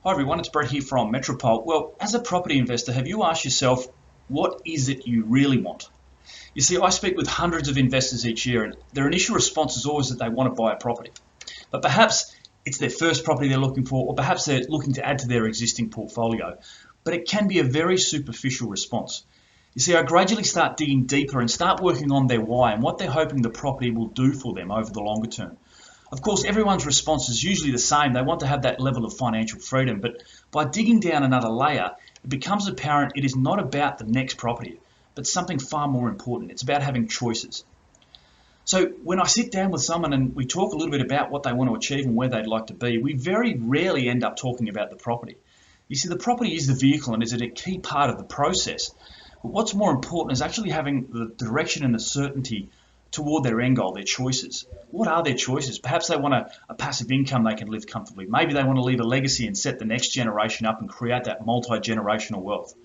Hi everyone, it's Brett here from Metropole. Well, as a property investor, have you asked yourself, what is it you really want? You see, I speak with hundreds of investors each year, and their initial response is always that they want to buy a property. But perhaps it's their first property they're looking for, or perhaps they're looking to add to their existing portfolio. But it can be a very superficial response. You see, I gradually start digging deeper and start working on their why and what they're hoping the property will do for them over the longer term. Of course, everyone's response is usually the same. They want to have that level of financial freedom, but by digging down another layer, it becomes apparent it is not about the next property, but something far more important. It's about having choices. So when I sit down with someone and we talk a little bit about what they want to achieve and where they'd like to be, we very rarely end up talking about the property. You see, the property is the vehicle and is a key part of the process. But what's more important is actually having the direction and the certainty toward their end goal, their choices. What are their choices? Perhaps they want a passive income they can live comfortably. Maybe they want to leave a legacy and set the next generation up and create that multi-generational wealth.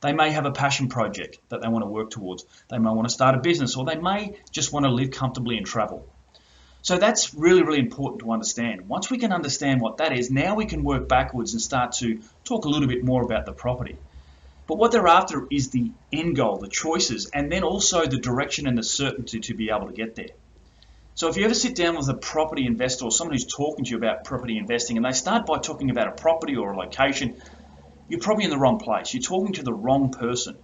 They may have a passion project that they want to work towards. They may want to start a business, or they may just want to live comfortably and travel. So that's really, really important to understand. Once we can understand what that is, now we can work backwards and start to talk a little bit more about the property. But what they're after is the end goal, the choices, and then also the direction and the certainty to be able to get there. So if you ever sit down with a property investor or someone who's talking to you about property investing and they start by talking about a property or a location, you're probably in the wrong place. You're talking to the wrong person.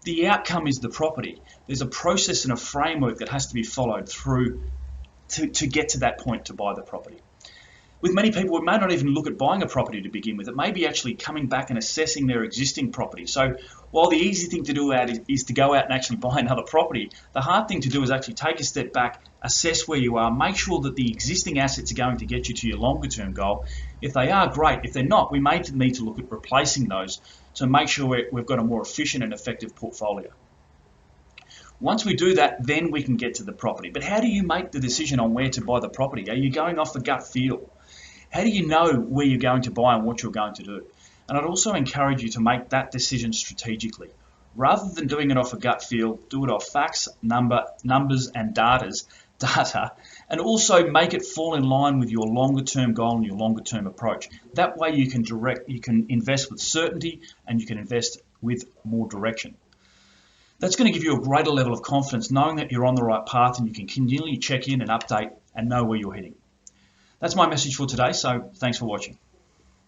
The outcome is the property. There's a process and a framework that has to be followed through to get to that point to buy the property. With many people, it may not even look at buying a property to begin with. It may be actually coming back and assessing their existing property. So while the easy thing to do is to go out and actually buy another property, the hard thing to do is actually take a step back, assess where you are, make sure that the existing assets are going to get you to your longer term goal. If they are, great. If they're not, we may need to look at replacing those to make sure we've got a more efficient and effective portfolio. Once we do that, then we can get to the property. But how do you make the decision on where to buy the property? Are you going off the gut feel? How do you know where you're going to buy and what you're going to do? And I'd also encourage you to make that decision strategically. Rather than doing it off a gut feel, do it off facts, numbers and data, and also make it fall in line with your longer term goal and your longer term approach. That way you can invest with certainty and you can invest with more direction. That's going to give you a greater level of confidence knowing that you're on the right path and you can continually check in and update and know where you're heading. That's my message for today, so thanks for watching.